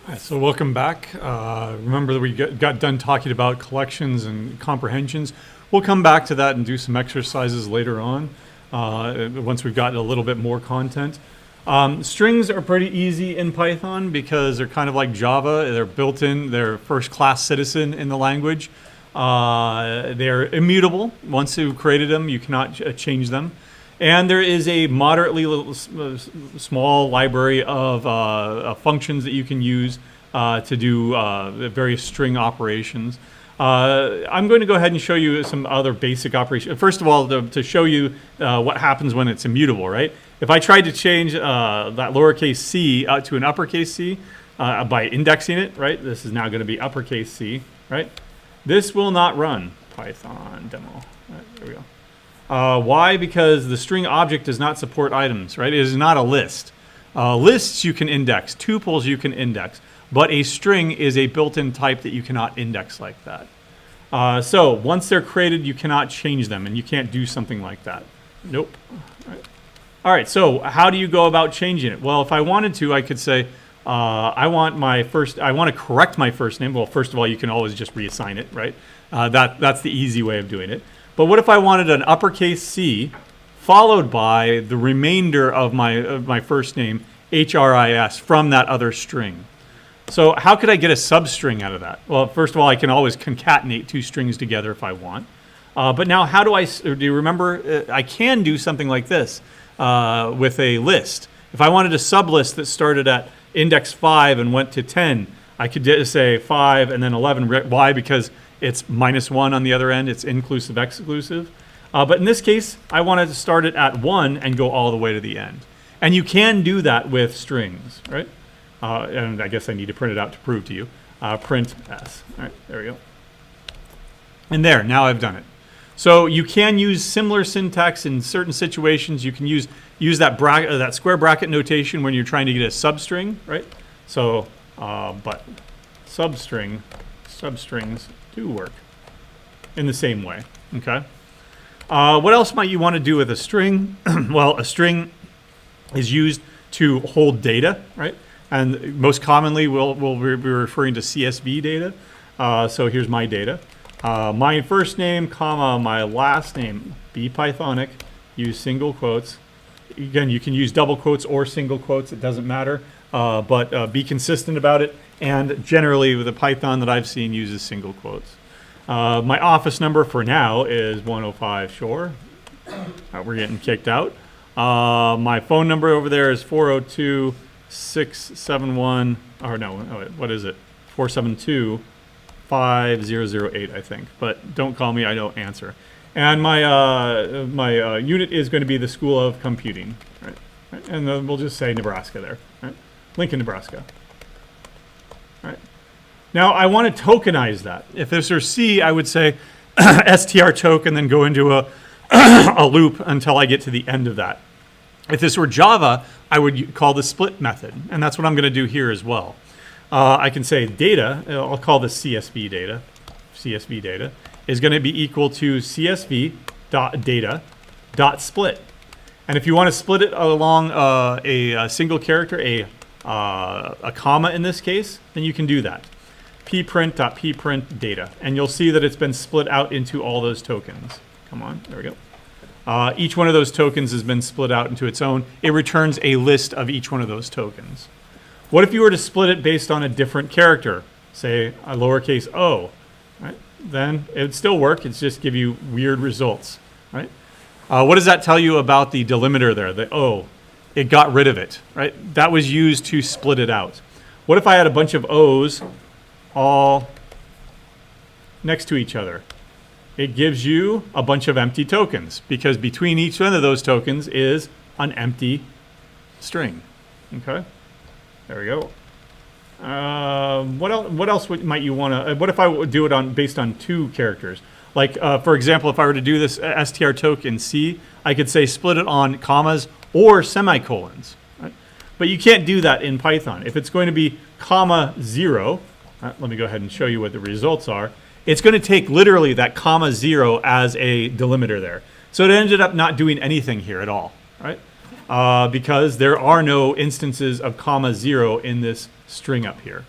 Hi, so welcome back. Remember that we got done talking about collections and comprehensions. We'll come back to that and do some exercises later on once we've gotten a little bit more content. Strings are pretty easy in Python because they're kind of like Java. They're built in, they're first-class citizen in the language. They're immutable. Once you've created them, you cannot change them. And there is a moderately small library of functions that you can use to do various string operations. I'm going to go ahead and show you some other basic operations. First of all, to show you what happens when it's immutable, right? If I tried to change that lowercase c to an uppercase c by indexing it, right? This is now going to be uppercase c, right? This will not run Python demo. Right, there we go. Why? Because the string object does not support items, right? It is not a list. Lists you can index, tuples you can index, but a string is a built-in type that you cannot index like that. So once they're created, you cannot change them, and you can't do something like that. Nope. All right, so how do you go about changing it? Well, if I wanted to, I could say, I want to correct my first name. Well, first of all, you can always just reassign it, right? That's the easy way of doing it. But what if I wanted an uppercase C followed by the remainder of my first name, HRIS, from that other string? So how could I get a substring out of that? Well, first of all, I can always concatenate two strings together if I want. But now do you remember, I can do something like this with a list. If I wanted a sublist that started at index 5 and went to 10, I could say 5 and then 11. Why? Because it's -1 on the other end. It's inclusive, exclusive. But in this case, I wanted to start it at 1 and go all the way to the end. And you can do that with strings, right? And I guess I need to print it out to prove to you. Print s. All right, there we go. And there, now I've done it. So you can use similar syntax in certain situations. You can use that square bracket notation when you're trying to get a substring, right? So, but substrings do work in the same way, okay? What else might you want to do with a string? Well, a string is used to hold data, right? And most commonly, we'll be referring to CSV data. So here's my data. My first name, comma, my last name, be Pythonic, use single quotes. Again, you can use double quotes or single quotes, it doesn't matter, but be consistent about it. And generally, with the Python that I've seen, uses single quotes. My office number for now is 105 Shore. We're getting kicked out. My phone number over there is 402-671, or no, what is it? 472-5008, I think. But don't call me, I don't answer. And my unit is going to be the School of Computing. Right? And we'll just say Nebraska there. Right? Lincoln, Nebraska. Right. Now I want to tokenize that. If this were C, I would say str token, then go into a loop until I get to the end of that. If this were Java, I would call the split method, and that's what I'm going to do here as well. I can say data, I'll call this CSV data. CSV data is going to be equal to csv.data.split. And if you want to split it along a single character, a comma in this case, then you can do that. pprint.pprint data. And you'll see that it's been split out into all those tokens. Come on, there we go. Each one of those tokens has been split out into its own. It returns a list of each one of those tokens. What if you were to split it based on a different character, say a lowercase o, right? Then it would still work. It's just give you weird results, right? What does that tell you about the delimiter there, the o? It got rid of it, right? That was used to split it out. What if I had a bunch of O's all next to each other? It gives you a bunch of empty tokens because between each one of those tokens is an empty string, okay? There we go. What else might you want to, what if I would do it based on two characters? Like, for example, if I were to do this str token C, I could say split it on commas or semicolons, right? But you can't do that in Python. If it's going to be comma 0, let me go ahead and show you what the results are. It's going to take literally that comma 0 as a delimiter there. So it ended up not doing anything here at all, right? Because there are no instances of comma 0 in this string up here.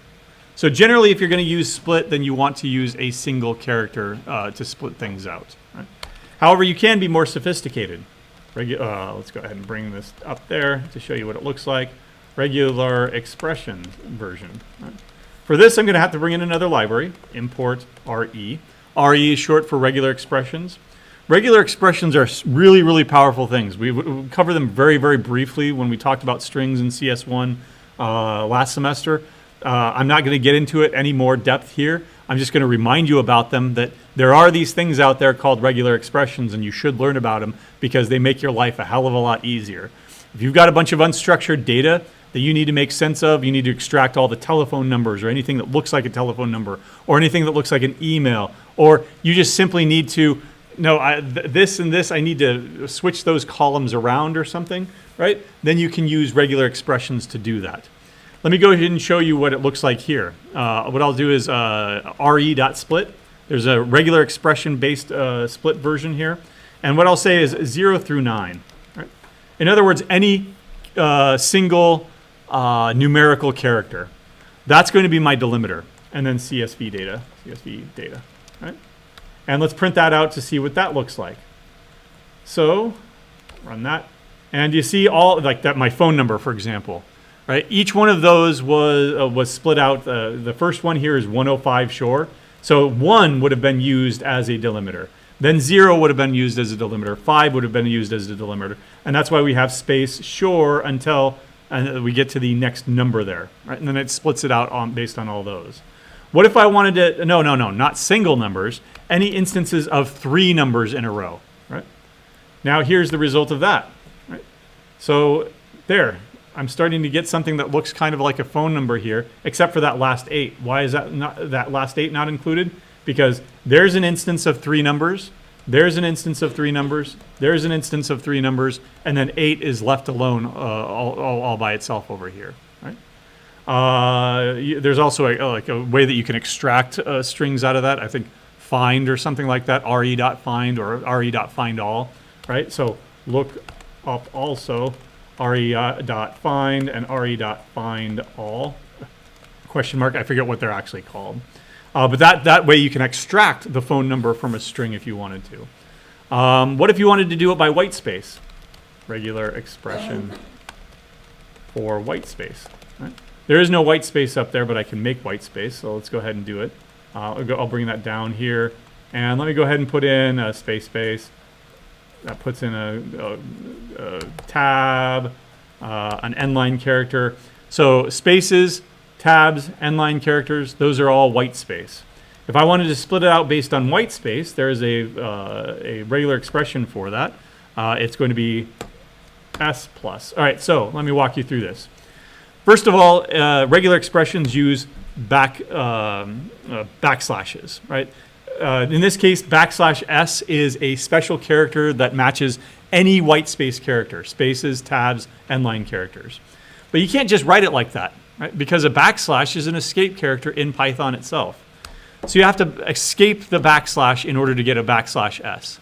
So generally, if you're going to use split, then you want to use a single character to split things out. Right? However, you can be more sophisticated. Let's go ahead and bring this up there to show you what it looks like. Regular expression version. Right? For this, I'm going to have to bring in another library, import RE. RE is short for regular expressions. Regular expressions are really, really powerful things. We covered them very, very briefly when we talked about strings in CS1 last semester. I'm not going to get into it any more depth here. I'm just going to remind you about them, that there are these things out there called regular expressions, and you should learn about them because they make your life a hell of a lot easier. If you've got a bunch of unstructured data that you need to make sense of, you need to extract all the telephone numbers or anything that looks like a telephone number or anything that looks like an email, or you just simply need to, this and this, I need to switch those columns around or something, right? Then you can use regular expressions to do that. Let me go ahead and show you what it looks like here. What I'll do is re.split. There's a regular expression-based split version here. And what I'll say is 0 through 9. Right? In other words, any single numerical character. That's going to be my delimiter. And then CSV data. Right? And let's print that out to see what that looks like. So run that. And you see all, like that, my phone number, for example. Right? Each one of those was split out. The first one here is 105 Shore. So 1 would have been used as a delimiter. Then 0 would have been used as a delimiter. 5 would have been used as a delimiter. And that's why we have space Shore until we get to the next number there. Right? And then it splits it out based on all those. What if I wanted to, no, not single numbers, any instances of 3 numbers in a row. Right? Now here's the result of that. Right? So there. I'm starting to get something that looks kind of like a phone number here, except for that last 8. Why is that last 8 not included? Because there's an instance of 3 numbers, there's an instance of 3 numbers, there's an instance of 3 numbers, and then 8 is left alone all by itself over here. Right? There's also a way that you can extract strings out of that. I think find or something like that, re.find or re.findAll. Right? So look up also re.find and re.findAll, question mark, I forget what they're actually called. But that way you can extract the phone number from a string if you wanted to. What if you wanted to do it by white space? Regular expression for white space. Right? There is no white space up there, but I can make white space, so let's go ahead and do it. I'll bring that down here, and let me go ahead and put in a space. That puts in a tab, an end-line character. So spaces, tabs, end-line characters, those are all white space. If I wanted to split it out based on white space, there is a regular expression for that. It's going to be S+. All right, so let me walk you through this. First of all, regular expressions use backslashes, right? In this case, \s is a special character that matches any white space character, spaces, tabs, end-line characters. But you can't just write it like that, right? Because a backslash is an escape character in Python itself. So you have to escape the backslash in order to get a \s.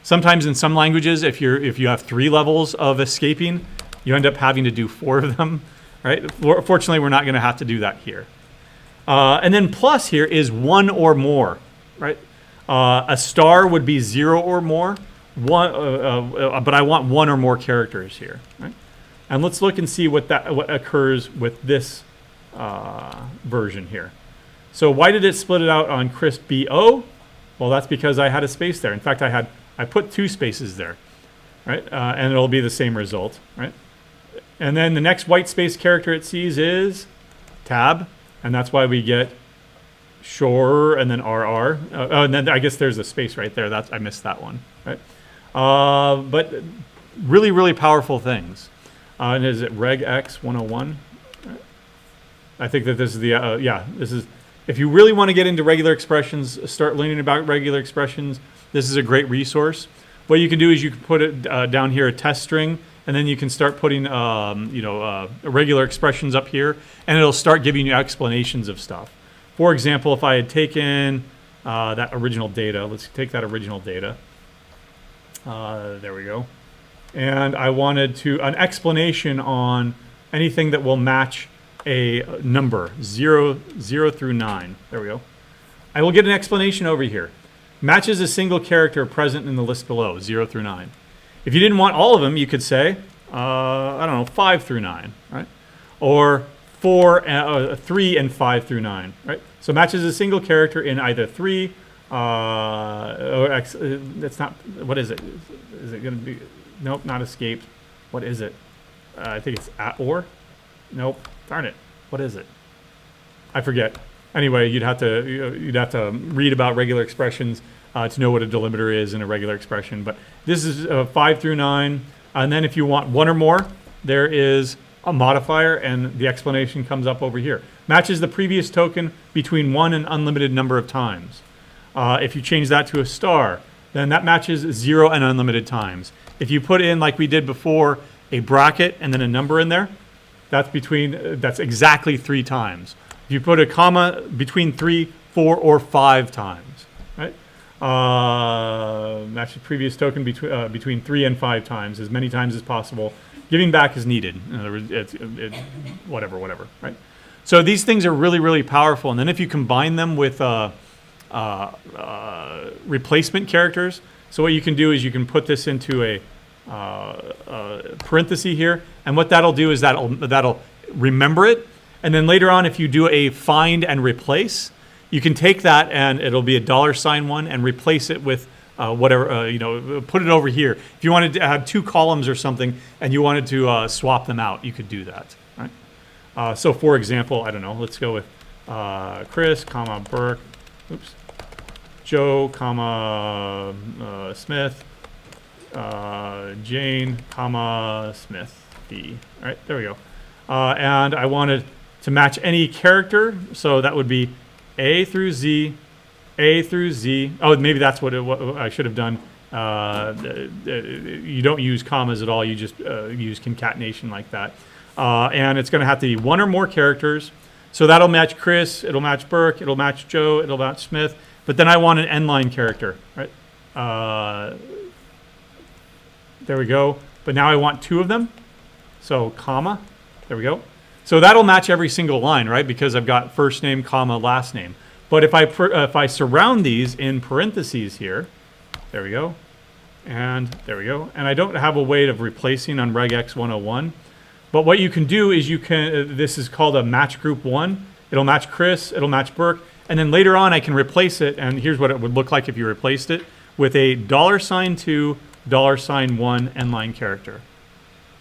Sometimes in some languages, if you have 3 levels of escaping, you end up having to do 4 of them, right? Fortunately, we're not going to have to do that here. And then plus here is 1 or more. Right, a star would be 0 or more. But I want 1 or more characters here. Right? And let's look and see what occurs with this version here. So why did it split it out on crisp BO? Well, that's because I had a space there. In fact, I put 2 spaces there, right? And it'll be the same result, right? And then the next white space character it sees is tab, and that's why we get Shore and then RR. And then I guess there's a space right there. I missed that one. Right? But really, really powerful things. And is it regex 101? Right? I think that this is the, this is, if you really want to get into regular expressions, start learning about regular expressions, this is a great resource. What you can do is you can put it down here, a test string, and then you can start putting, regular expressions up here, and it'll start giving you explanations of stuff. For example, if I had taken that original data, let's take that original data. There we go. And I wanted an explanation on anything that will match a number, 0 through 9. There we go. I will get an explanation over here. Matches a single character present in the list below, 0 through 9. If you didn't want all of them, you could say, I don't know, 5 through 9, right? Or 3 and 5 through 9, right? So matches a single character in either 3, that's not, what is it? Is it going to be, nope, not escaped. What is it? I think it's at or? Nope, darn it. What is it? I forget. Anyway, you'd have to read about regular expressions to know what a delimiter is in a regular expression. But this is 5 through 9. And then if you want one or more, there is a modifier, and the explanation comes up over here. Matches the previous token between 1 and unlimited number of times. If you change that to a star, then that matches 0 and unlimited times. If you put in, like we did before, a bracket and then a number in there, that's exactly 3 times. If you put a comma between 3, 4, or 5 times, right? Match the previous token between 3 and 5 times, as many times as possible. Giving back is needed. In other words, it's whatever, right? So these things are really, really powerful. And then if you combine them with replacement characters, so what you can do is you can put this into a parenthesis here, and what that'll do is that'll remember it. And then later on, if you do a find and replace, you can take that and it'll be a $1 and replace it with whatever, put it over here. If you wanted to add 2 columns or something and you wanted to swap them out, you could do that, right? So for example, I don't know, let's go with Chris, comma, Burke, oops, Joe, comma, Smith, Jane, comma, Smith, B. All right, there we go. And I wanted to match any character, so that would be A through Z, A through Z. Oh, maybe that's what I should have done. You don't use commas at all. You just use concatenation like that. And it's going to have to be 1 or more characters. So that'll match Chris, it'll match Burke, it'll match Joe, it'll match Smith. But then I want an end-line character, right? There we go. But now I want 2 of them. So comma, there we go. So that'll match every single line, right? Because I've got first name, comma, last name. But if I surround these in parentheses here, there we go, and there we go. And I don't have a way of replacing on regex 101. But what you can do is this is called a match group 1. It'll match Chris, it'll match Burke, and then later on I can replace it, and here's what it would look like if you replaced it, with a $2, $1 end-line character.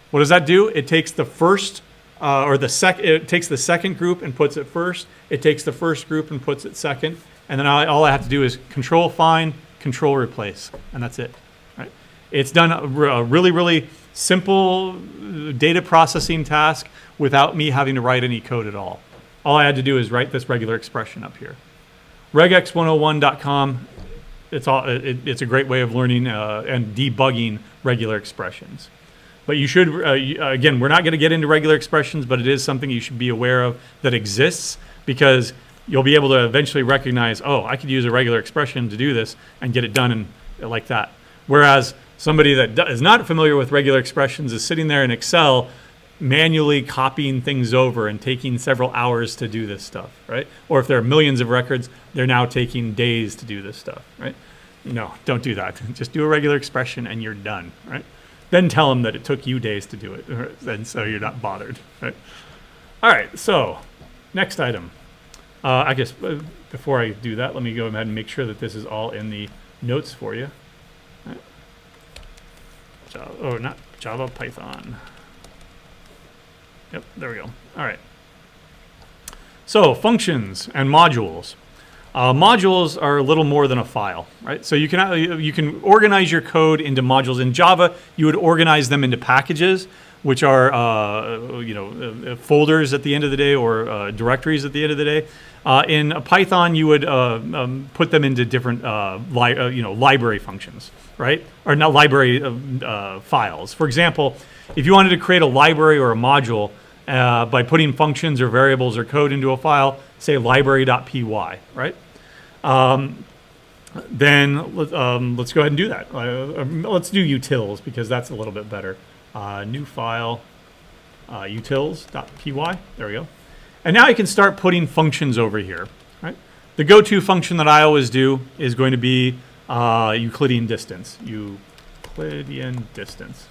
What does that do? It takes the first, it takes the second group and puts it first. It takes the first group and puts it second. And then all I have to do is control find, control replace, and that's it. Right? It's done a really, really simple data processing task without me having to write any code at all. All I had to do is write this regular expression up here. regex101.com. It's a great way of learning and debugging regular expressions. But you should, again, we're not going to get into regular expressions, but it is something you should be aware of that exists, because you'll be able to eventually recognize, oh, I could use a regular expression to do this and get it done like that. Whereas somebody that is not familiar with regular expressions is sitting there in Excel manually copying things over and taking several hours to do this stuff, right? Or if there are millions of records, they're now taking days to do this stuff, right? No, don't do that. Just do a regular expression and you're done, right? Then tell them that it took you days to do it, and so you're not bothered, right? All right, so next item. I guess before I do that, let me go ahead and make sure that this is all in the notes for you. All right. Not Java, Python. Yep, there we go. All right. So functions and modules. Modules are a little more than a file, right? So you can organize your code into modules. In Java, you would organize them into packages, which are folders at the end of the day, or directories at the end of the day. In Python, you would put them into different library functions, right? Or not library files. For example, if you wanted to create a library or a module by putting functions or variables or code into a file, say library.py, right? Then let's go ahead and do that. Let's do utils, because that's a little bit better. New file, utils.py, there we go. And now I can start putting functions over here. Right? The go-to function that I always do is going to be Euclidean distance. Euclidean distance.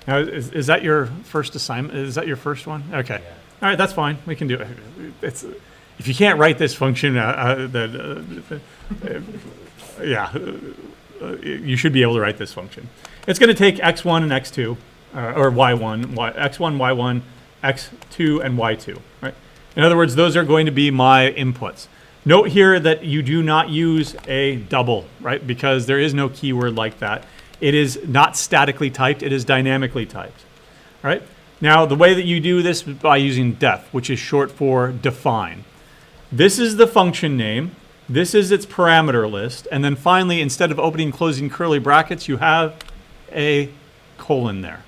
Now, is that your first assignment? Is that your first one? Okay. Yeah. All right, that's fine. We can do it. If you can't write this function, you should be able to write this function. It's going to take x1 and x2, or y1, x1, y1, x2, and y2. Right? In other words, those are going to be my inputs. Note here that you do not use a double, right? Because there is no keyword like that. It is not statically typed, it is dynamically typed. All right? Now, the way that you do this is by using def, which is short for define. This is the function name. This is its parameter list. And then finally, instead of opening and closing curly brackets, you have a colon there.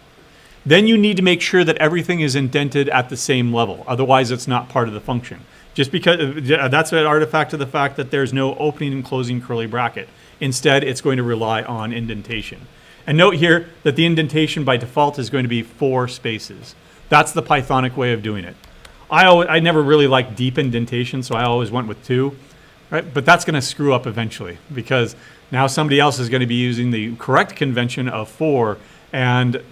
Then you need to make sure that everything is indented at the same level. Otherwise, it's not part of the function. Just because that's an artifact of the fact that there's no opening and closing curly bracket. Instead, it's going to rely on indentation. And note here that the indentation by default is going to be 4 spaces. That's the Pythonic way of doing it. I never really liked deep indentation, so I always went with 2. Right? But that's going to screw up eventually because now somebody else is going to be using the correct convention of 4 and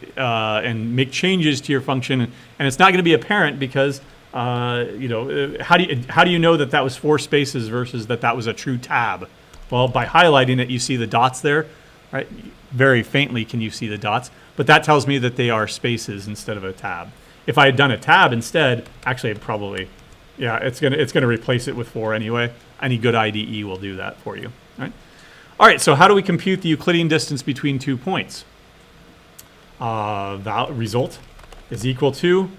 make changes to your function, and it's not going to be apparent because how do you know that that was 4 spaces versus that was a true tab? Well, by highlighting it, you see the dots there, right? Very faintly can you see the dots, but that tells me that they are spaces instead of a tab. If I had done a tab instead, actually it probably, it's gonna replace it with 4 anyway. Any good IDE will do that for you, right? All right, so how do we compute the Euclidean distance between 2 points? Result is equal to,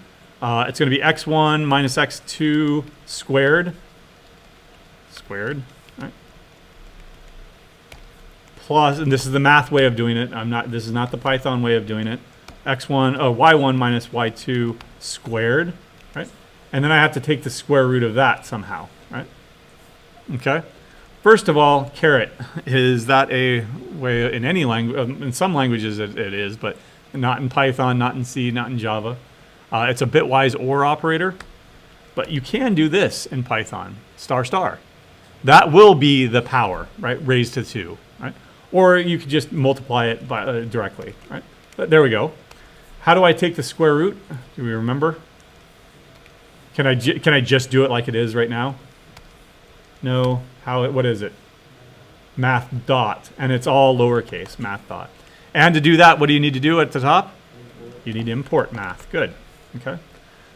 it's going to be x1 minus x2 squared, right? Plus, and this is the math way of doing it. This is not the Python way of doing it. y1 minus y2 squared, right? And then I have to take the square root of that somehow, right? Okay. First of all, caret, is that a way in any language? In some languages it is, but not in Python, not in C, not in Java. It's a bitwise OR operator, but you can do this in Python, star star. That will be the power, right, raised to 2, right? Or you could just multiply it by, directly, right? But there we go. How do I take the square root? Do we remember? Can I just do it like it is right now? No. What is it? Math dot, and it's all lowercase, math dot. And to do that, what do you need to do at the top? You need to import math. Good. Okay.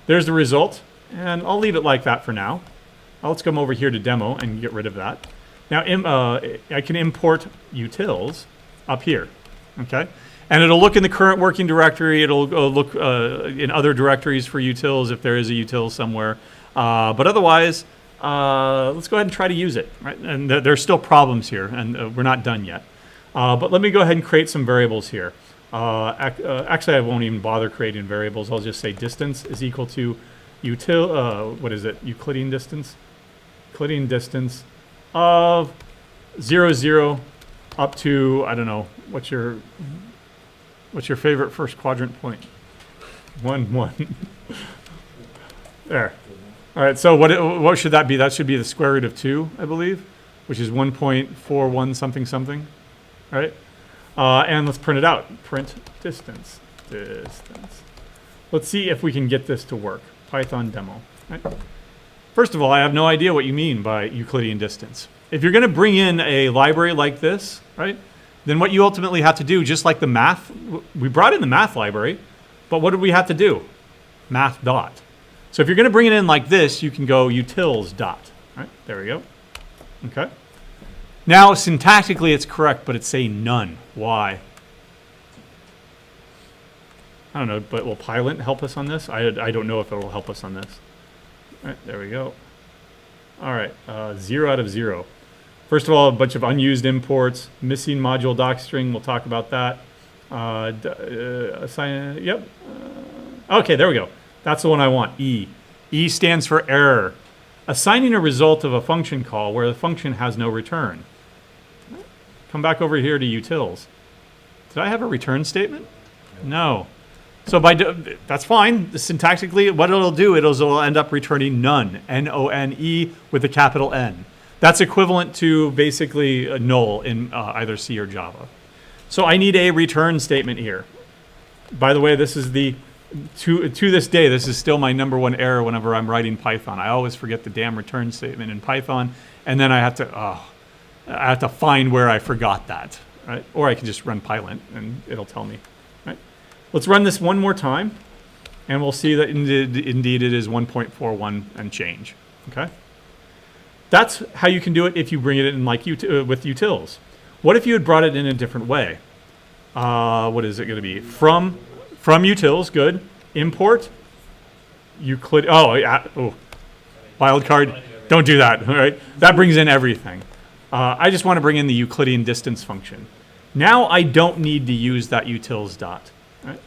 There's the result, and I'll leave it like that for now. Let's come over here to demo and get rid of that. Now, I can import utils up here. Okay. And it'll look in the current working directory. It'll look in other directories for utils if there is a util somewhere. But otherwise, let's go ahead and try to use it. Right? And there's still problems here, and we're not done yet. But let me go ahead and create some variables here. Actually, I won't even bother creating variables. I'll just say distance is equal to Euclidean distance? Euclidean distance of 0, 0 up to, I don't know, what's your favorite first quadrant point? 1, 1. There. All right, so what should that be? That should be the square root of 2, I believe, which is 1.41 something something. All right, and let's print it out. Print distance. Let's see if we can get this to work. Python demo. Right? First of all, I have no idea what you mean by Euclidean distance. If you're going to bring in a library like this, right, then what you ultimately have to do, just like the math, we brought in the math library, but what did we have to do? Math dot. So if you're going to bring it in like this, you can go utils dot. Right? There we go. Okay. Now, syntactically, it's correct, but it's saying none. Why? I don't know, but will Pylint help us on this? I don't know if it will help us on this. All right, there we go. All right, 0 out of 0. First of all, a bunch of unused imports, missing module docstring. We'll talk about that. Yep. Okay, there we go. That's the one I want, E. E stands for error. Assigning a result of a function call where the function has no return. Come back over here to utils. Did I have a return statement? No. So that's fine. Syntactically, what it'll do, it'll end up returning none, N-O-N-E with a capital N. That's equivalent to basically a null in either C or Java. So I need a return statement here. By the way, this is to this day, this is still my #1 error whenever I'm writing Python. I always forget the damn return statement in Python, and then I have to find where I forgot that, right? Or I can just run Pylint, and it'll tell me, right? Let's run this one more time, and we'll see that indeed it is 1.41 and change, okay? That's how you can do it if you bring it in like with utils. What if you had brought it in a different way? What is it going to be? From utils, good. Import Euclid. Oh, yeah. Oh, wildcard. Don't do that. All right. That brings in everything. I just want to bring in the Euclidean distance function. Now I don't need to use that utils dot. All right.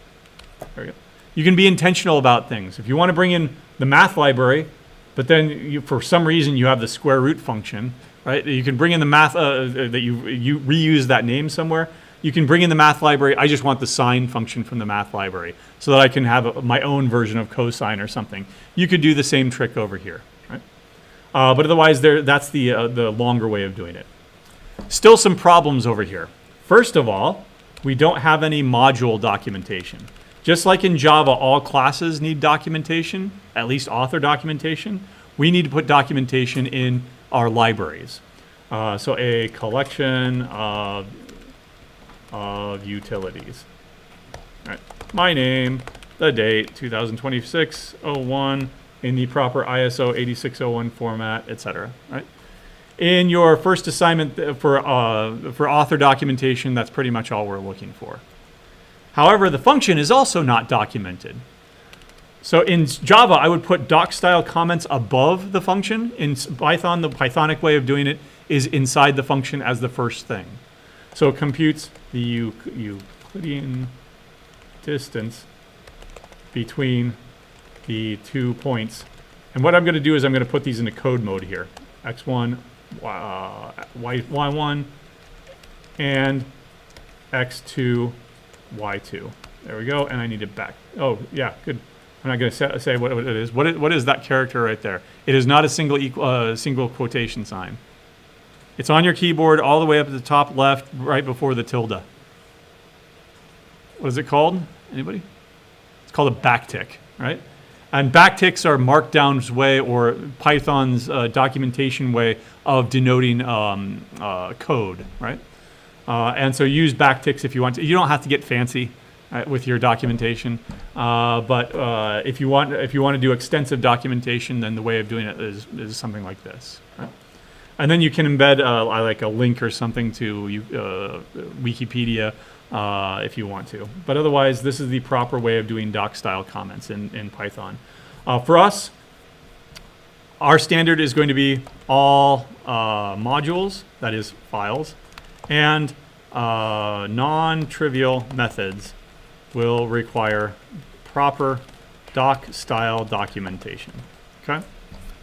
There we go. You can be intentional about things. If you want to bring in the math library, but then for some reason you have the square root function, right? You can bring in the math that you reuse that name somewhere. You can bring in the math library. I just want the sine function from the math library so that I can have my own version of cosine or something. You could do the same trick over here, right? But otherwise, that's the longer way of doing it. Still some problems over here. First of all, we don't have any module documentation. Just like in Java, all classes need documentation, at least author documentation. We need to put documentation in our libraries. So a collection of utilities. All right. My name, the date, 2026-01, in the proper ISO 8601 format, etc. Right? In your first assignment for author documentation, that's pretty much all we're looking for. However, the function is also not documented. So in Java, I would put doc style comments above the function. In Python, the Pythonic way of doing it is inside the function as the first thing. So it computes the Euclidean distance between the 2 points. And what I'm going to do is I'm going to put these into code mode here. X1, Y1, and X2, Y2. There we go, and I need it back. Oh, yeah, good. I'm not going to say what it is. What is that character right there? It is not a single quotation sign. It's on your keyboard all the way up at the top left, right before the tilde. What is it called? Anybody? It's called a backtick, right? And backticks are Markdown's way or Python's documentation way of denoting code, right? And so use backticks if you want to. You don't have to get fancy with your documentation, but if you want to do extensive documentation, then the way of doing it is something like this. Right? And then you can embed like a link or something to Wikipedia if you want to. But otherwise, this is the proper way of doing doc-style comments in Python. For us, our standard is going to be all modules, that is files, and non-trivial methods will require proper doc-style documentation. Okay?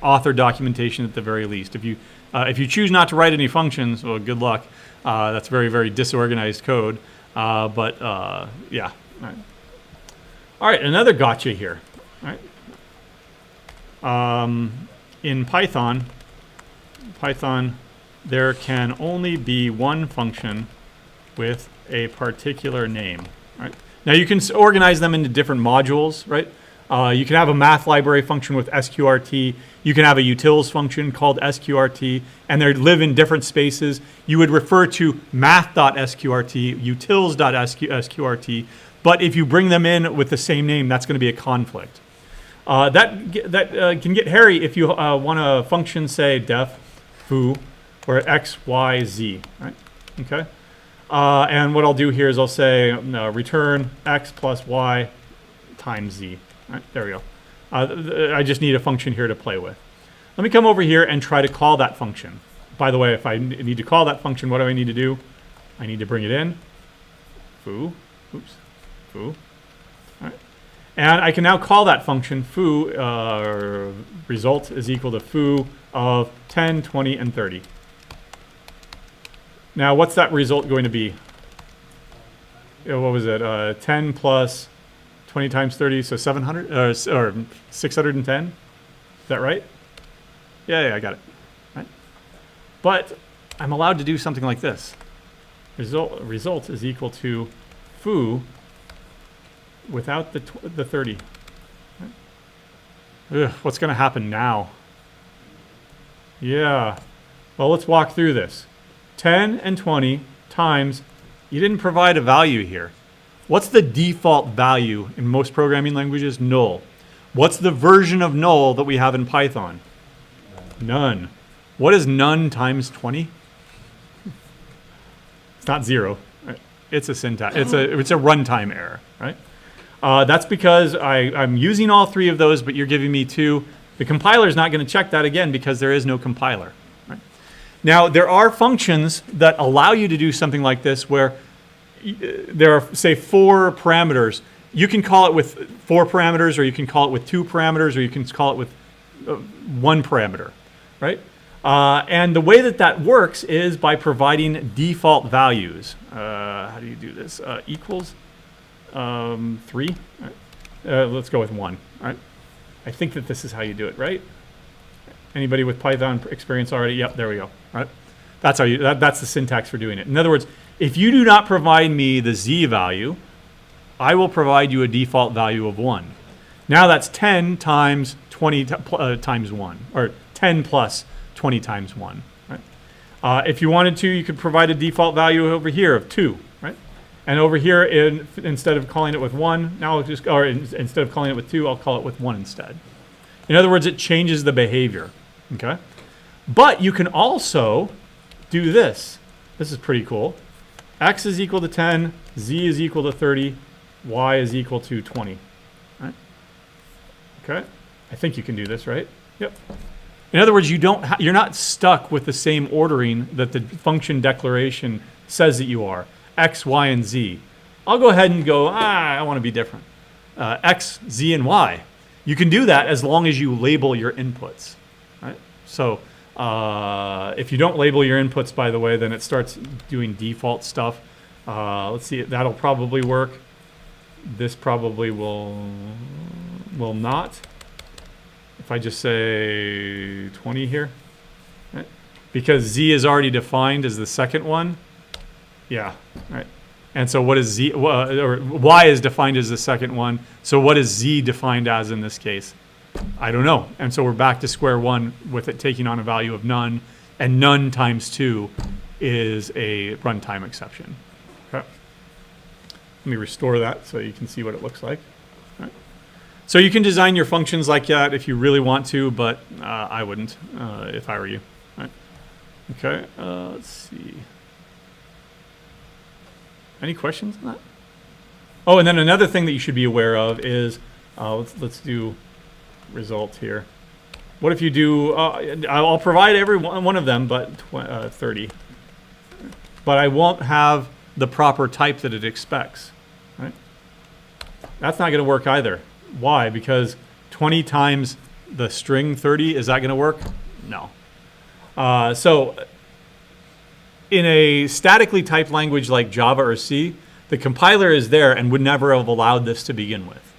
Author documentation at the very least. If you choose not to write any functions, well, good luck. That's very, very disorganized code. Yeah. All right. All right, another gotcha here. All right. In Python, there can only be one function with a particular name. Right? Now you can organize them into different modules, right? You can have a math library function with sqrt. You can have a utils function called sqrt, and they live in different spaces. You would refer to math.sqrt, utils.sqrt, but if you bring them in with the same name, that's going to be a conflict. That can get hairy if you want a function, say def foo, or x, y, z, right? Okay. And what I'll do here is I'll say return x plus y times z. Right, there we go. I just need a function here to play with. Let me come over here and try to call that function. By the way, if I need to call that function, what do I need to do? I need to bring it in. Foo. Oops. Foo. All right. And I can now call that function foo result is equal to foo of 10, 20, and 30. Now, what's that result going to be? What was it? 10 plus 20 times 30, so 700, or 610. Is that right? Yeah, I got it. Right. But I'm allowed to do something like this. Result is equal to foo without the 30. Right. Ugh, what's going to happen now? Yeah. Well, let's walk through this. 10 and 20 times, you didn't provide a value here. What's the default value in most programming languages? Null. What's the version of null that we have in Python? None. What is none times 20? It's not 0. Right? It's a syntax. It's a runtime error, right? That's because I'm using all 3 of those, but you're giving me 2. The compiler is not going to check that again because there is no compiler. Right? Now, there are functions that allow you to do something like this where there are, say, 4 parameters. You can call it with 4 parameters, or you can call it with 2 parameters, or you can call it with 1 parameter, right? And the way that works is by providing default values. How do you do this? Equals 3. Right. Let's go with 1. All right. I think that this is how you do it, right? Anybody with Python experience already? Yep, there we go. Right. That's how that's the syntax for doing it. In other words, if you do not provide me the z value, I will provide you a default value of 1. Now that's 10 times 20 times 1, or 10 plus 20 times 1. Right? If you wanted to, you could provide a default value over here of 2. Right? And over here, instead of calling it with 1, now I'll just, or instead of calling it with 2, I'll call it with 1 instead. In other words, it changes the behavior. Okay? But you can also do this. This is pretty cool. X is equal to 10, Z is equal to 30, Y is equal to 20. Right? Okay? I think you can do this, right? Yep. In other words, you're not stuck with the same ordering that the function declaration says that you are. X, Y, and Z. I'll go ahead and go, I want to be different. X, Z, and Y. You can do that as long as you label your inputs. Right? So if you don't label your inputs, by the way, then it starts doing default stuff. Let's see, that'll probably work. This probably will not. If I just say 20 here, right? Because Z is already defined as the second one. Yeah, right. And so what is Z, or Y is defined as the second one. So what is Z defined as in this case? I don't know. And so we're back to square one with it taking on a value of none, and none times 2 is a runtime exception. Okay. Let me restore that so you can see what it looks like. Right. So you can design your functions like that if you really want to, but I wouldn't if I were you. Right. Okay, let's see. Any questions on that? Oh, and then another thing that you should be aware of is, let's do result here. What if you do, I'll provide every one of them, but 30. But I won't have the proper type that it expects, right? That's not going to work either. Why? Because 20 times the string 30, is that going to work? No. So in a statically typed language like Java or C, the compiler is there and would never have allowed this to begin with.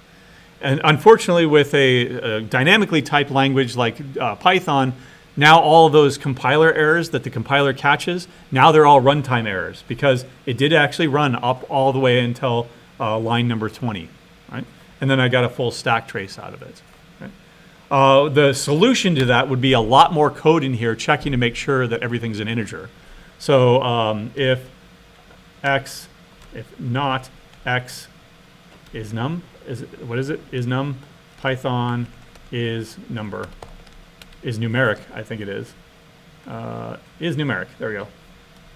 And unfortunately, with a dynamically typed language like Python, now all of those compiler errors that the compiler catches, now they're all runtime errors because it did actually run up all the way until line number 20, right? And then I got a full stack trace out of it. Right? The solution to that would be a lot more code in here checking to make sure that everything's an integer. So if not x is num, what is it? Is num, Python is number, is numeric, I think it is. Is numeric, there we go.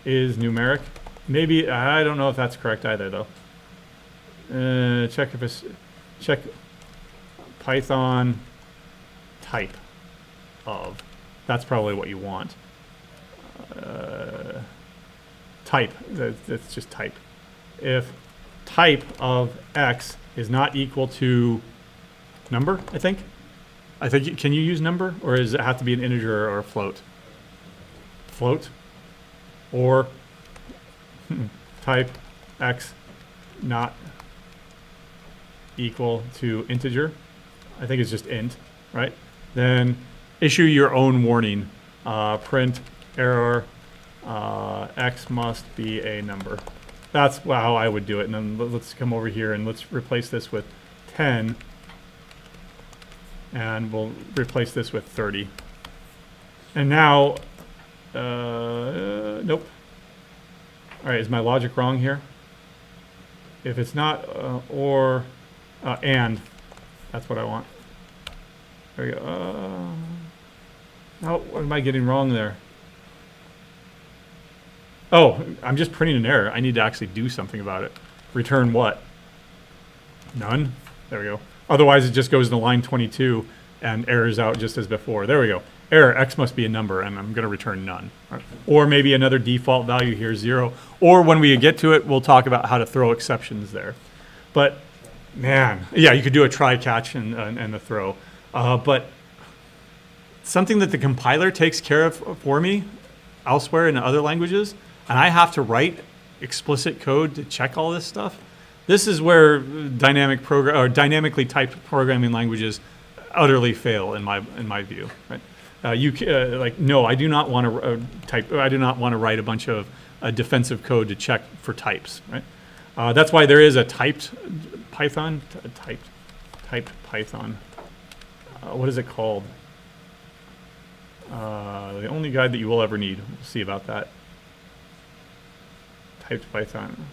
Is numeric. Maybe, I don't know if that's correct either though. Check if it's, check Python type of, that's probably what you want. Type, that's just type. If type of x is not equal to number, I think, can you use number, or does it have to be an integer or a float? Float, or type x not equal to integer. I think it's just int, right? Then issue your own warning. Print error, x must be a number. That's how I would do it. And then let's come over here and let's replace this with 10. And we'll replace this with 30. And now, nope. All right, is my logic wrong here? If it's not, and, that's what I want. There we go. Now, what am I getting wrong there? Oh, I'm just printing an error. I need to actually do something about it. Return what? None. There we go. Otherwise, it just goes to line 22 and errors out just as before. There we go. Error, x must be a number, and I'm going to return none. Right. Or maybe another default value here, 0. Or when we get to it, we'll talk about how to throw exceptions there. But, man, yeah, you could do a try, catch, and a throw. But something that the compiler takes care of for me elsewhere in other languages, and I have to write explicit code to check all this stuff. This is where dynamically typed programming languages utterly fail in my view. Right? No, I do not want to type. I do not want to write a bunch of defensive code to check for types. Right? That's why there is a typed Python. Typed Python. What is it called? The only guide that you will ever need. We'll see about that. Typed Python.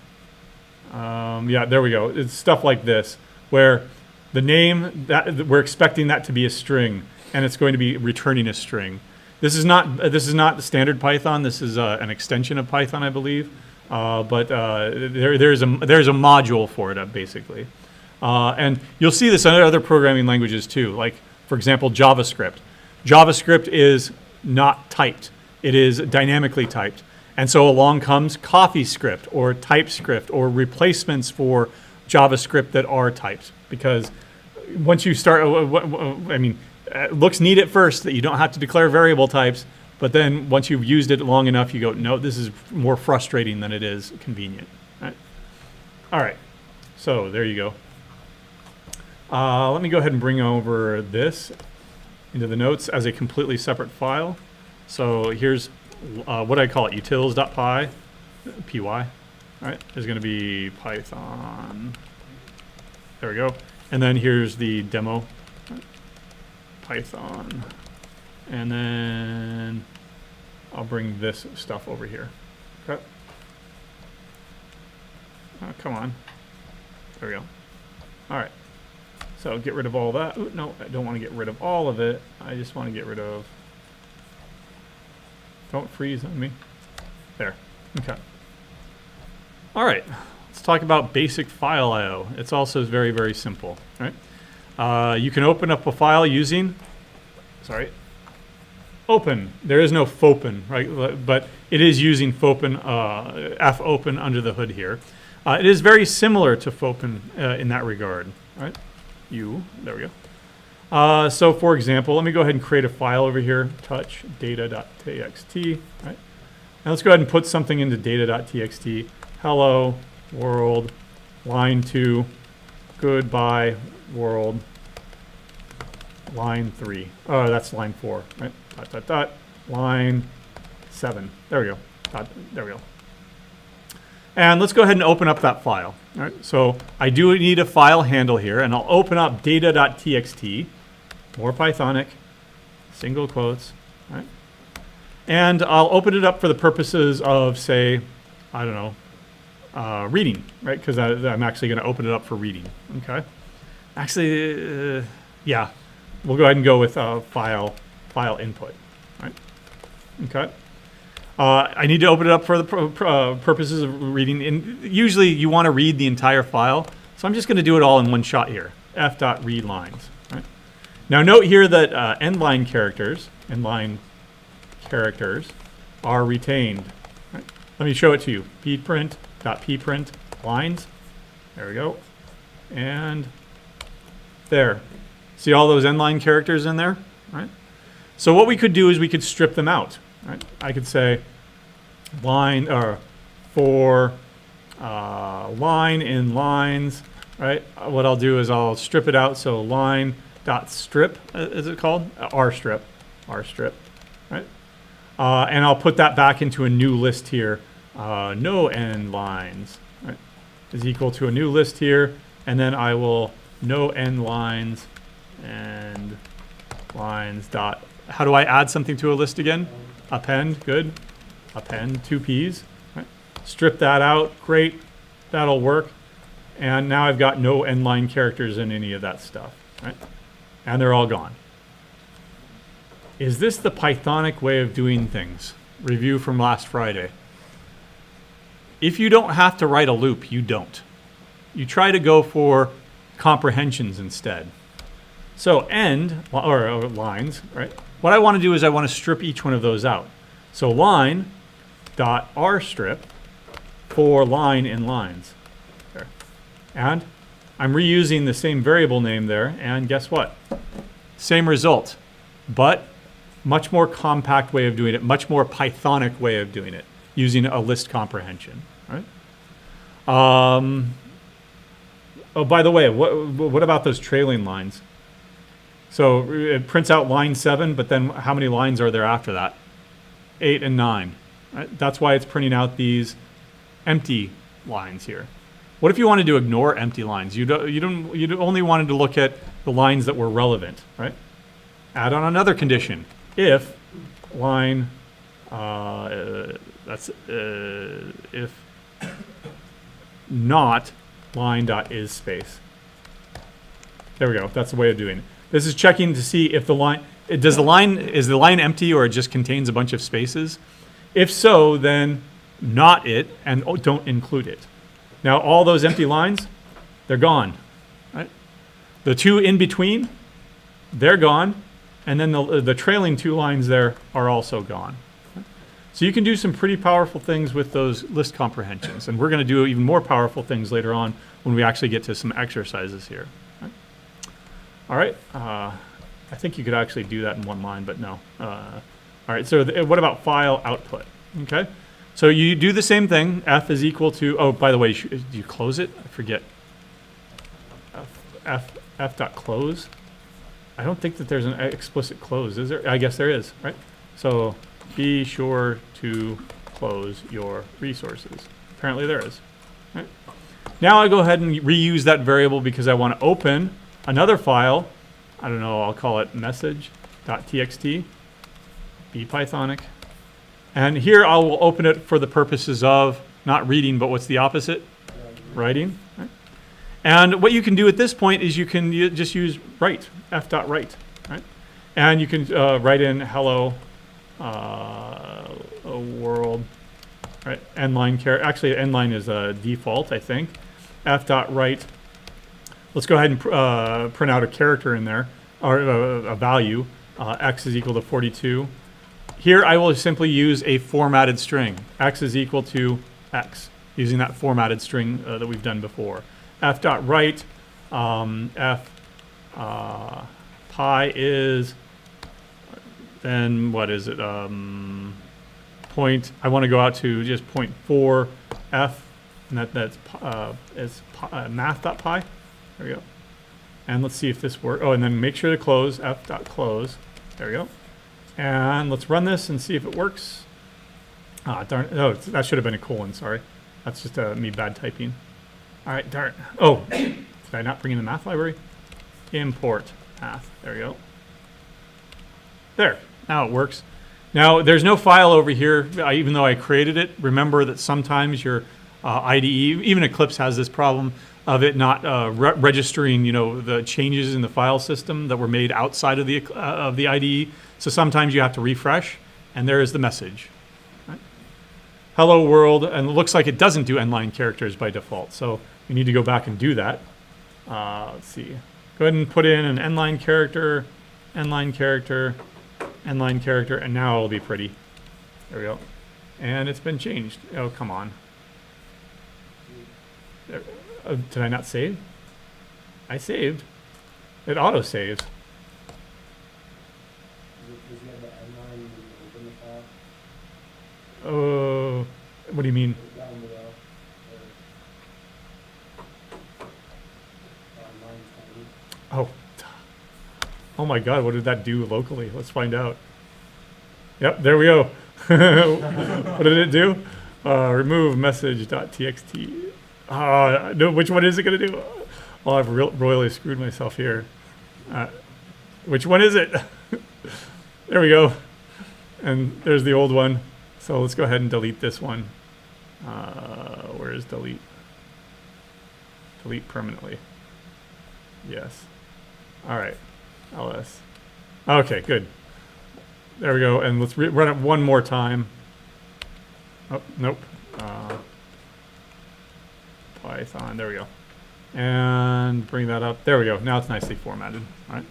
Yeah, there we go. It's stuff like this, where the name, that we're expecting that to be a string, and it's going to be returning a string. This is not the standard Python. This is an extension of Python, I believe. But there's a module for it, basically. And you'll see this in other programming languages too. Like, for example, JavaScript. JavaScript is not typed. It is dynamically typed. And so along comes CoffeeScript or TypeScript or replacements for JavaScript that are typed. Because once you start, it looks neat at first that you don't have to declare variable types, but then once you've used it long enough, you go, no, this is more frustrating than it is convenient. Right? All right, so there you go. Let me go ahead and bring over this into the notes as a completely separate file. So here's what I call it, utils.py, py, right? Is going to be Python. There we go. And then here's the demo, right? Python. And then I'll bring this stuff over here. Okay. Oh, come on. There we go. All right. So get rid of all that. Ooh, no, I don't want to get rid of all of it. I just want to get rid of... Don't freeze on me. There. Okay. All right. Let's talk about basic file I/O. It's also very, very simple. Right? You can open up a file using... Sorry. Open. There is no fopen, right? But it is using fopen, fopen under the hood here. It is very similar to fopen in that regard. Right? There we go. So for example, let me go ahead and create a file over here, touch data.txt, right? Now let's go ahead and put something into data.txt. Hello, world, line 2, goodbye, world, line 3. Oh, that's line 4, right? Dot, dot, dot, line 7. There we go. There we go. And let's go ahead and open up that file. All right, so I do need a file handle here, and I'll open up data.txt, more Pythonic, single quotes, right? And I'll open it up for the purposes of, say, I don't know, reading, right? Because I'm actually going to open it up for reading. Okay. Actually, yeah, we'll go ahead and go with file input, right? Okay. I need to open it up for the purposes of reading. And usually you want to read the entire file. So I'm just going to do it all in one shot here. f.readLines. Right? Now note here that endline characters are retained. Right? Let me show it to you. pprint.pprint lines. There we go. And there. See all those endline characters in there? Right? So what we could do is we could strip them out. Right? I could say line in lines right? What I'll do is I'll strip it out. So line dot strip, is it called? R strip, right? And I'll put that back into a new list here. No end lines, right? Is equal to a new list here. And then I will no end lines and lines dot. How do I add something to a list again? Append, good. Append, 2 P's. Right? Strip that out, great. That'll work. And now I've got no end line characters in any of that stuff, right? And they're all gone. Is this the Pythonic way of doing things? Review from last Friday. If you don't have to write a loop, you don't. You try to go for comprehensions instead. So end, or lines, right? What I want to do is I want to strip each one of those out. So line dot R strip for line in lines. There. And I'm reusing the same variable name there, and guess what? Same result, but much more compact way of doing it, much more Pythonic way of doing it, using a list comprehension. Right? Oh, by the way, what about those trailing lines? So it prints out line 7, but then how many lines are there after that? 8 and 9. Right? That's why it's printing out these empty lines here. What if you wanted to ignore empty lines? You only wanted to look at the lines that were relevant, right? Add on another condition. If line, if not line dot is space. There we go. That's the way of doing it. This is checking to see if the line, is the line empty or it just contains a bunch of spaces? If so, then not it and don't include it. Now all those empty lines, they're gone, right? The 2 in between, they're gone. And then the trailing 2 lines there are also gone. So you can do some pretty powerful things with those list comprehensions. And we're going to do even more powerful things later on when we actually get to some exercises here. Right? All right. I think you could actually do that in one line, but no. All right. So what about file output? Okay. So you do the same thing. F is equal to, oh, by the way, do you close it? I forget. F dot close. I don't think that there's an explicit close, is there? I guess there is, right? So be sure to close your resources. Apparently there is. Right? Now I go ahead and reuse that variable because I want to open another file. I don't know, I'll call it message.txt. Be Pythonic. And here I will open it for the purposes of not reading, but what's the opposite? Writing. Right? And what you can do at this point is you can just use write, f.write, right? And you can write in hello world, right? End line character. Actually, end line is a default, I think. F.write. Let's go ahead and print out a character in there, or a value. X is equal to 42. Here I will simply use a formatted string. X is equal to X, using that formatted string that we've done before. F.write, pi is, then what is it? Point, I want to go out to just 0.4 F, and that's math.pi. There we go. And let's see if this works. Oh, and then make sure to close, f.close. There we go. And let's run this and see if it works. Ah, darn. Oh, that should have been a colon, sorry. That's just me bad typing. All right, darn. Oh, did I not bring in the math library? Import math. There we go. There. Now it works. Now, there's no file over here, even though I created it. Remember that sometimes your IDE, even Eclipse has this problem of it not registering, the changes in the file system that were made outside of the IDE. So sometimes you have to refresh, and there is the message. Right? Hello world, and it looks like it doesn't do end-line characters by default. So you need to go back and do that. Let's see. Go ahead and put in an end-line character, end-line character, end-line character, and now it'll be pretty. There we go. And it's been changed. Oh, come on. There. Did I not save? I saved. It auto-saves. Oh, what do you mean? Oh, oh my God, what did that do locally? Let's find out. Yep, there we go. What did it do? Remove message.txt. No, which one is it going to do? Oh, I've royally screwed myself here. Which one is it? There we go. And there's the old one. So let's go ahead and delete this one. Where is delete? Delete permanently. Yes. All right. ls. Okay, good. There we go. And let's run it one more time. Oh, nope. Python. There we go. And bring that up. There we go. Now it's nicely formatted. All right.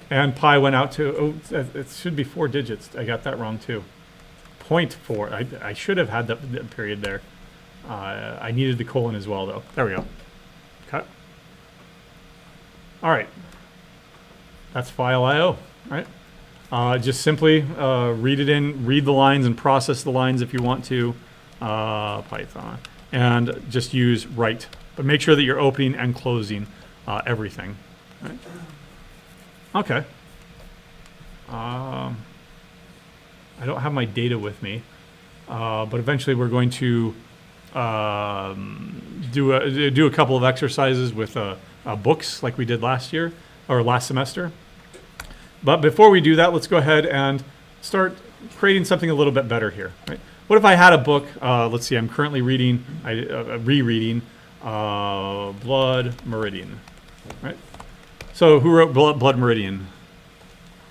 And pi went out to, oh, it should be 4 digits. I got that wrong too. 0.4. I should have had the period there. I needed the colon as well though. There we go. Cut. All right. That's file IO, right? Just simply read it in, read the lines and process the lines if you want to, Python. And just use write. But make sure that you're opening and closing everything. Right? Okay. I don't have my data with me, but eventually we're going to do a couple of exercises with books like we did last year or last semester. But before we do that, let's go ahead and start creating something a little bit better here. Right? What if I had a book? Let's see. I'm currently reading, rereading Blood Meridian. Right. So who wrote Blood Meridian?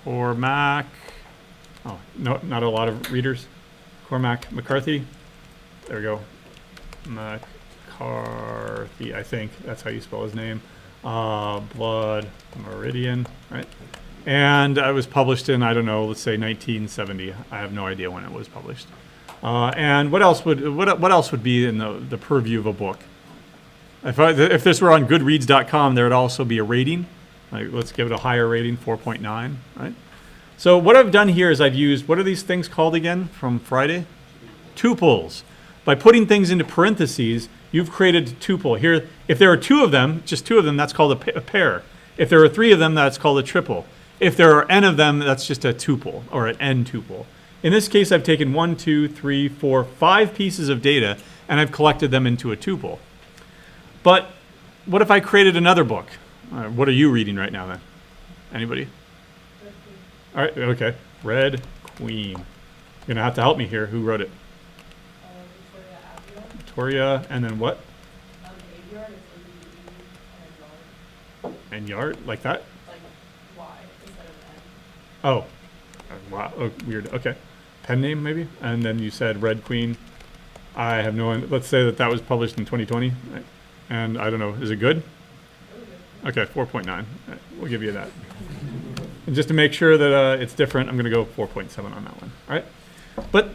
Cormac. Oh no, not a lot of readers. Cormac McCarthy. There we go. McCarthy. I think that's how you spell his name. Blood Meridian. Right. And it was published in, I don't know, let's say 1970. I have no idea when it was published. And what else would be in the purview of a book? If this were on Goodreads.com, there would also be a rating. Like, let's give it a higher rating, 4.9. Right. So what I've done here is I've used, what are these things called again from Friday? Tuples. By putting things into parentheses, you've created a tuple. Here, if there are two of them, just two of them, that's called a pair. If there are three of them, that's called a triple. If there are n of them, that's just a tuple, or an n tuple. In this case, I've taken 1, 2, 3, 4, 5 pieces of data, and I've collected them into a tuple. But what if I created another book? What are you reading right now, then? Anybody? All right, okay. Red Queen. You're going to have to help me here. Who wrote it? Victoria, and then what? And yard, like that? Oh, wow, oh, weird. Okay, pen name maybe, and then you said Red Queen. I have no. Let's say that was published in 2020, right? And I don't know. Is it good? Okay, 4.9. Right, we'll give you that. And just to make sure that it's different, I'm going to go 4.7 on that one. All right, but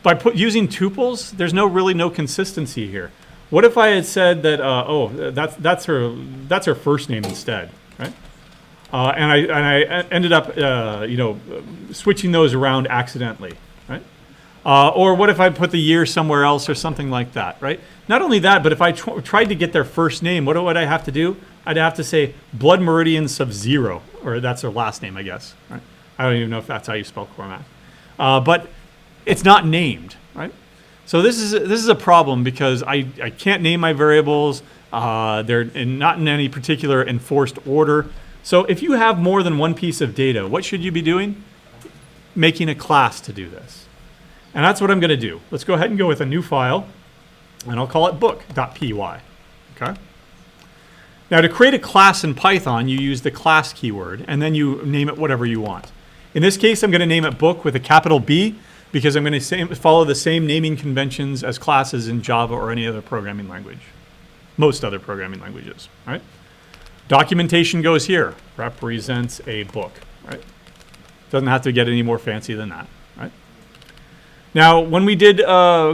by using tuples, there's really no consistency here. What if I had said that? That's her first name instead, right? And I ended up, switching those around accidentally, right? Or what if I put the year somewhere else or something like that, right? Not only that, but if I tried to get their first name, what would I have to do? I'd have to say Blood Meridian sub-0, or that's their last name, I guess, right? I don't even know if that's how you spell Cormac. But it's not named, right? So this is a problem because I can't name my variables. They're not in any particular enforced order. So if you have more than one piece of data, what should you be doing? Making a class to do this. And that's what I'm going to do. Let's go ahead and go with a new file, and I'll call it book.py. Okay? Now to create a class in Python, you use the class keyword, and then you name it whatever you want. In this case, I'm going to name it book with a capital B, because I'm going to follow the same naming conventions as classes in Java or any other programming language. Most other programming languages, right? Documentation goes here, represents a book, right? Doesn't have to get any more fancy than that, right? Now, when we did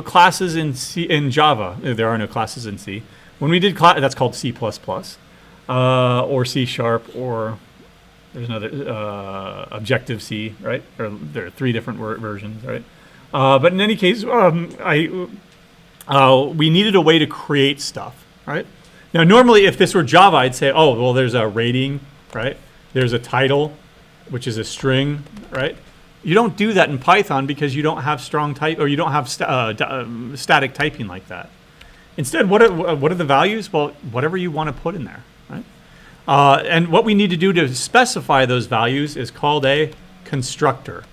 classes in Java, there are no classes in C. When we did that's called C++, or C#, or there's another Objective-C, right? Or there are 3 different versions, right? But in any case, we needed a way to create stuff, right? Now, normally, if this were Java, I'd say, oh, well, there's a rating, right? There's a title, which is a string, right? You don't do that in Python because you don't have strong type, or you don't have static typing like that. Instead, what are the values? Well, whatever you want to put in there, right? And what we need to do to specify those values is called a constructor.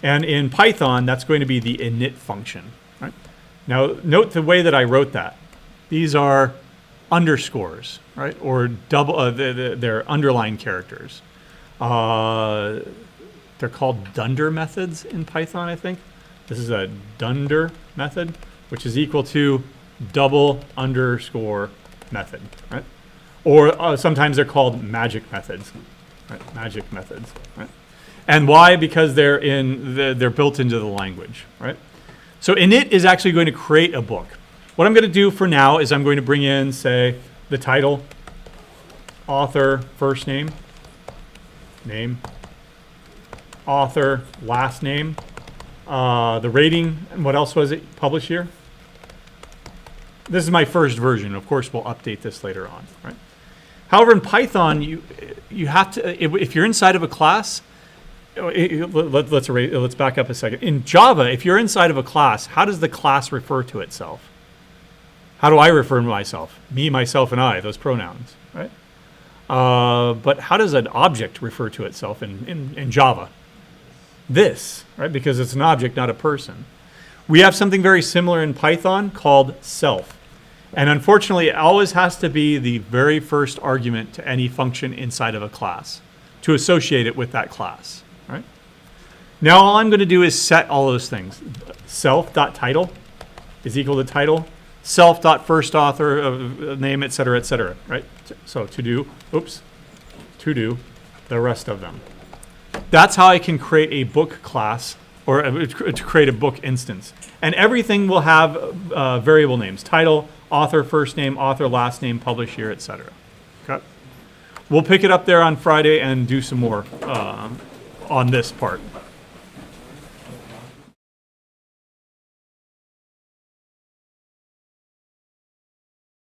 And in Python, that's going to be the init function, right? Now, note the way that I wrote that. These are underscores, right? Or they're underline characters. They're called dunder methods in Python, I think. This is a dunder method, which is equal to double underscore method, right? Or sometimes they're called magic methods, right? Magic methods, right? And why? Because they're built into the language, right? So init is actually going to create a book. What I'm going to do for now is I'm going to bring in, say, the title, author, first name, author, last name, the rating, and what else was it? Publish year. This is my first version. Of course, we'll update this later on, right? However, in Python, you have to, if you're inside of a class, let's back up a second. In Java, if you're inside of a class, how does the class refer to itself? How do I refer to myself? Me, myself, and I, those pronouns, right? But how does an object refer to itself in Java? This, right? Because it's an object, not a person. We have something very similar in Python called self. And unfortunately, it always has to be the very first argument to any function inside of a class to associate it with that class, right? Now all I'm going to do is set all those things. Self.title is equal to title. Self.firstAuthor, name, et cetera, right? So to do the rest of them. That's how I can create a book class, or to create a book instance. And everything will have variable names: title, author, first name, author, last name, publish year, etc. Okay. We'll pick it up there on Friday and do some more on this part.